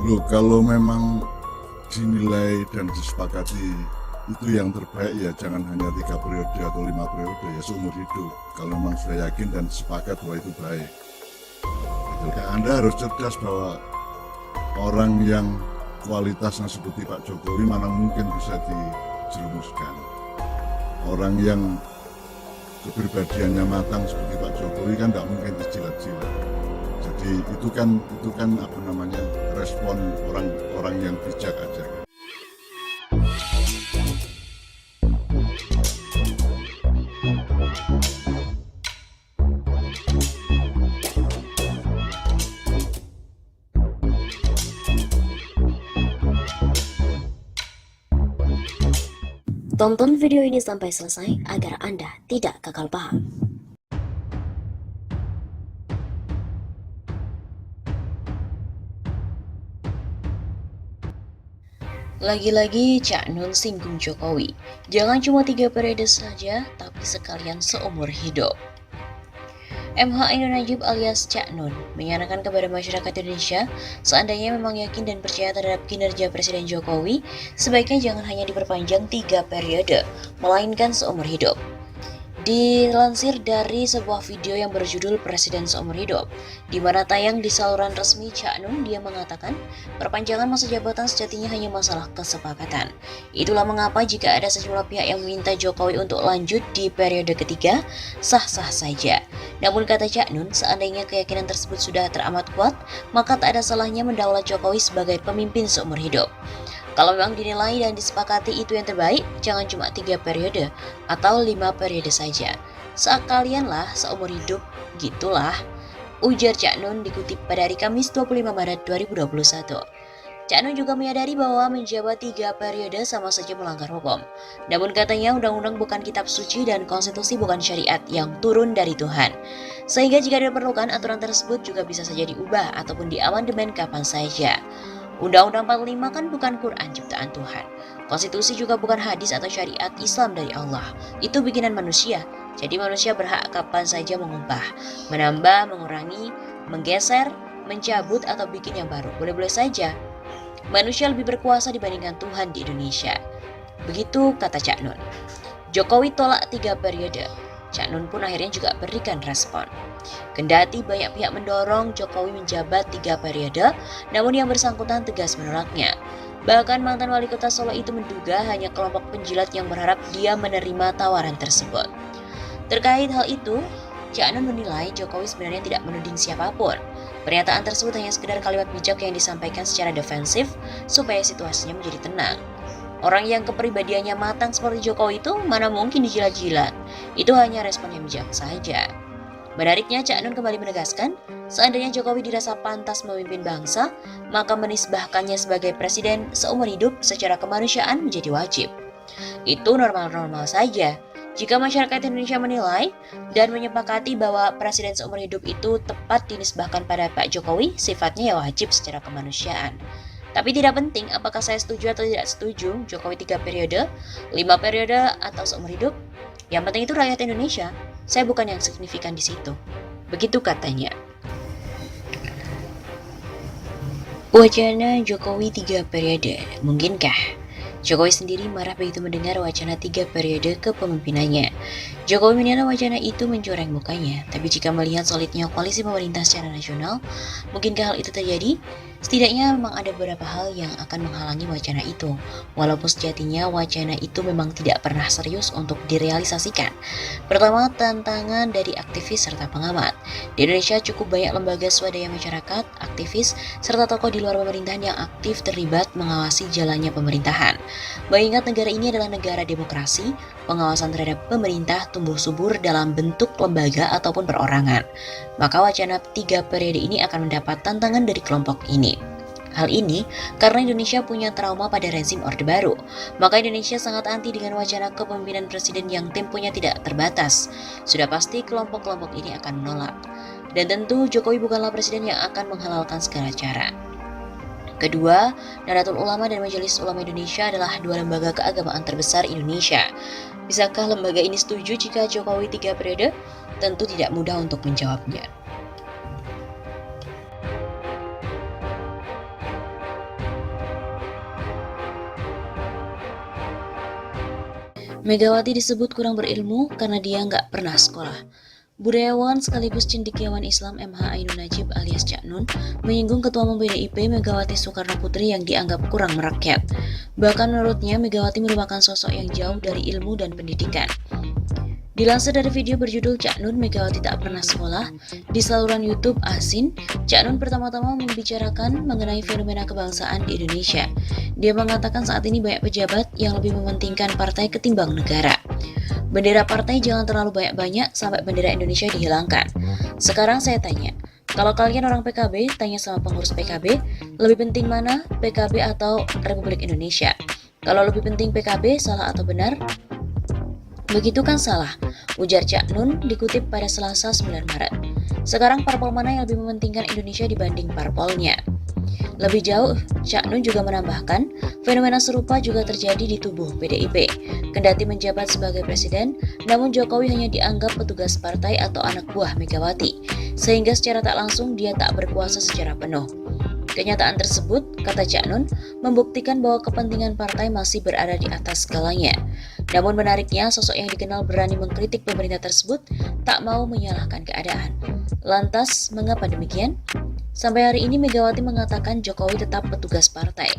Loh, kalau memang dinilai dan disepakati itu yang terbaik, ya jangan hanya 3 periode atau 5 periode, ya seumur hidup. Kalau memang sudah yakin dan sepakat bahwa itu baik, gitu. Anda harus cerdas bahwa orang yang kualitasnya seperti Pak Jokowi mana mungkin bisa dijerumuskan. Orang yang kepribadiannya matang seperti Pak Jokowi kan tidak mungkin dijilat-jilat. Jadi itu kan apa namanya, respon orang-orang yang bijak aja. Tonton video ini sampai selesai agar Anda tidak gagal paham. Lagi-lagi Cak Nun singgung Jokowi. Jangan cuma 3 periode saja, tapi sekalian seumur hidup. MH Ainun Najib alias Cak Nun menyarankan kepada masyarakat Indonesia, seandainya memang yakin dan percaya terhadap kinerja Presiden Jokowi, sebaiknya jangan hanya diperpanjang 3 periode, melainkan seumur hidup. Dilansir dari sebuah video yang berjudul Presiden Seumur Hidup, di mana tayang di saluran resmi Cak Nun, dia mengatakan perpanjangan masa jabatan sejatinya hanya masalah kesepakatan. Itulah mengapa jika ada sejumlah pihak yang meminta Jokowi untuk lanjut di periode ketiga, sah-sah saja. Namun kata Cak Nun, seandainya keyakinan tersebut sudah teramat kuat, maka tak ada salahnya mendaulat Jokowi sebagai pemimpin seumur hidup. Kalau memang dinilai dan disepakati itu yang terbaik, jangan cuma 3 periode atau 5 periode saja. Sekalianlah seumur hidup, gitulah, ujar Cak Nun dikutip pada hari Kamis 25 Maret 2021. Cak Nun juga menyadari bahwa menjabat 3 periode sama saja melanggar hukum. Namun katanya undang-undang bukan kitab suci dan konstitusi bukan syariat yang turun dari Tuhan. Sehingga jika diperlukan, aturan tersebut juga bisa saja diubah ataupun diamandemen kapan saja. Undang-Undang 45 kan bukan Quran ciptaan Tuhan. Konstitusi juga bukan hadis atau syariat Islam dari Allah. Itu bikinan manusia. Jadi manusia berhak kapan saja mengubah, menambah, mengurangi, menggeser, mencabut atau bikin yang baru. Boleh-boleh saja. Manusia lebih berkuasa dibandingkan Tuhan di Indonesia. Begitu kata Cak Nun. Jokowi tolak 3 periode. Cak Nun pun akhirnya juga berikan respon. Kendati banyak pihak mendorong Jokowi menjabat 3 periode, namun yang bersangkutan tegas menolaknya. Bahkan mantan wali kota Solo itu menduga hanya kelompok penjilat yang berharap dia menerima tawaran tersebut. Terkait hal itu, Cak Nun menilai Jokowi sebenarnya tidak menuding siapapun. Pernyataan tersebut hanya sekedar kalimat bijak yang disampaikan secara defensif supaya situasinya menjadi tenang. Orang yang kepribadiannya matang seperti Jokowi itu mana mungkin dijilat-jilat. Itu hanya respon yang bijak saja. Menariknya, Cak Nun kembali menegaskan, seandainya Jokowi dirasa pantas memimpin bangsa, maka menisbahkannya sebagai presiden seumur hidup secara kemanusiaan menjadi wajib. Itu normal-normal saja. Jika masyarakat Indonesia menilai dan menyepakati bahwa presiden seumur hidup itu tepat dinisbahkan pada Pak Jokowi, sifatnya ya wajib secara kemanusiaan. Tapi tidak penting apakah saya setuju atau tidak setuju Jokowi 3 periode, 5 periode, atau seumur hidup. Yang penting itu rakyat Indonesia. Saya bukan yang signifikan di situ. Begitu katanya. Wacana Jokowi 3 periode, mungkinkah? Jokowi sendiri marah begitu mendengar wacana 3 periode kepemimpinannya. Jokowi menilai wacana itu mencoreng mukanya, tapi jika melihat solidnya koalisi pemerintah secara nasional, mungkinkah hal itu terjadi? Setidaknya memang ada beberapa hal yang akan menghalangi wacana itu, walaupun sejatinya wacana itu memang tidak pernah serius untuk direalisasikan. Pertama, tantangan dari aktivis serta pengamat. Di Indonesia cukup banyak lembaga swadaya masyarakat, aktivis, serta tokoh di luar pemerintahan yang aktif terlibat mengawasi jalannya pemerintahan. Mengingat negara ini adalah negara demokrasi, pengawasan terhadap pemerintah tumbuh subur dalam bentuk lembaga ataupun perorangan. Maka wacana 3 periode ini akan mendapat tantangan dari kelompok ini. Hal ini karena Indonesia punya trauma pada rezim Orde Baru. Maka Indonesia sangat anti dengan wacana kepemimpinan presiden yang temponya tidak terbatas. Sudah pasti kelompok-kelompok ini akan menolak. Dan tentu Jokowi bukanlah presiden yang akan menghalalkan segala cara. Kedua, Nahdlatul Ulama dan Majelis Ulama Indonesia adalah 2 lembaga keagamaan terbesar Indonesia. Bisakah lembaga ini setuju jika Jokowi 3 periode? Tentu tidak mudah untuk menjawabnya. Megawati disebut kurang berilmu karena dia nggak pernah sekolah. Budayawan sekaligus cendekiawan Islam MH Ainun Najib alias Cak Nun menyinggung Ketua Umum PDIP Megawati Soekarno Putri yang dianggap kurang merakyat. Bahkan menurutnya Megawati merupakan sosok yang jauh dari ilmu dan pendidikan. Dilansir dari video berjudul Cak Nun Megawati Tak Pernah Sekolah di saluran YouTube Asin, Cak Nun pertama-tama membicarakan mengenai fenomena kebangsaan di Indonesia. Dia mengatakan saat ini banyak pejabat yang lebih mementingkan partai ketimbang negara. Bendera partai jangan terlalu banyak-banyak sampai bendera Indonesia dihilangkan. Sekarang saya tanya, kalau kalian orang PKB tanya sama pengurus PKB, lebih penting mana PKB atau Republik Indonesia? Kalau lebih penting PKB, salah atau benar? Begitu kan salah, ujar Cak Nun dikutip pada Selasa 9 Maret. Sekarang parpol mana yang lebih mementingkan Indonesia dibanding parpolnya? Lebih jauh, Cak Nun juga menambahkan, fenomena serupa juga terjadi di tubuh PDIP. Kendati menjabat sebagai presiden, namun Jokowi hanya dianggap petugas partai atau anak buah Megawati, sehingga secara tak langsung dia tak berkuasa secara penuh. Kenyataan tersebut, kata Cak Nun, membuktikan bahwa kepentingan partai masih berada di atas segalanya. Namun menariknya, sosok yang dikenal berani mengkritik pemerintah tersebut tak mau menyalahkan keadaan. Lantas, mengapa demikian? Sampai hari ini Megawati mengatakan Jokowi tetap petugas partai.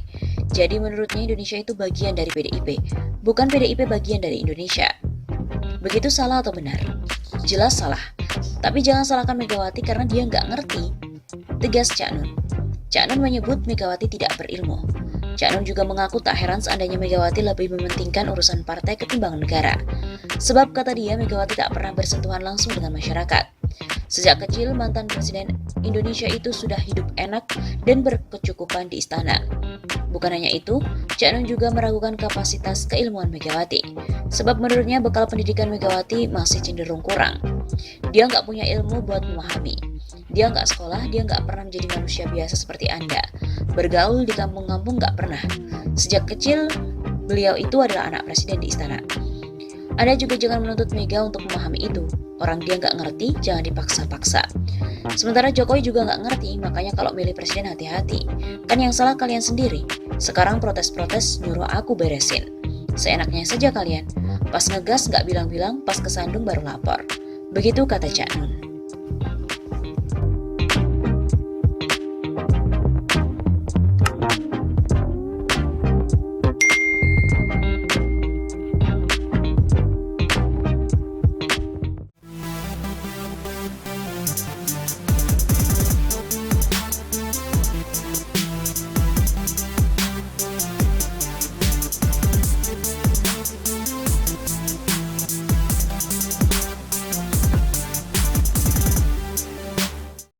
Jadi menurutnya Indonesia itu bagian dari PDIP, bukan PDIP bagian dari Indonesia. Begitu salah atau benar? Jelas salah. Tapi jangan salahkan Megawati karena dia nggak ngerti. Tegas Cak Nun. Cak Nun menyebut Megawati tidak berilmu. Cak Nun juga mengaku tak heran seandainya Megawati lebih mementingkan urusan partai ketimbang negara. Sebab kata dia Megawati tak pernah bersentuhan langsung dengan masyarakat. Sejak kecil mantan presiden Indonesia itu sudah hidup enak dan berkecukupan di istana. Bukan hanya itu, Cak Nun juga meragukan kapasitas keilmuan Megawati. Sebab menurutnya bekal pendidikan Megawati masih cenderung kurang. Dia nggak punya ilmu buat memahami. Dia nggak sekolah, dia nggak pernah menjadi manusia biasa seperti Anda. Bergaul di kampung-kampung nggak pernah. Sejak kecil, beliau itu adalah anak presiden di istana. Anda juga jangan menuntut Mega untuk memahami itu. Orang dia nggak ngerti, jangan dipaksa-paksa. Sementara Jokowi juga nggak ngerti, makanya kalau milih presiden hati-hati. Kan yang salah kalian sendiri. Sekarang protes-protes nyuruh aku beresin. Seenaknya saja kalian. Pas ngegas nggak bilang-bilang, pas kesandung baru lapor. Begitu kata Cak Nun.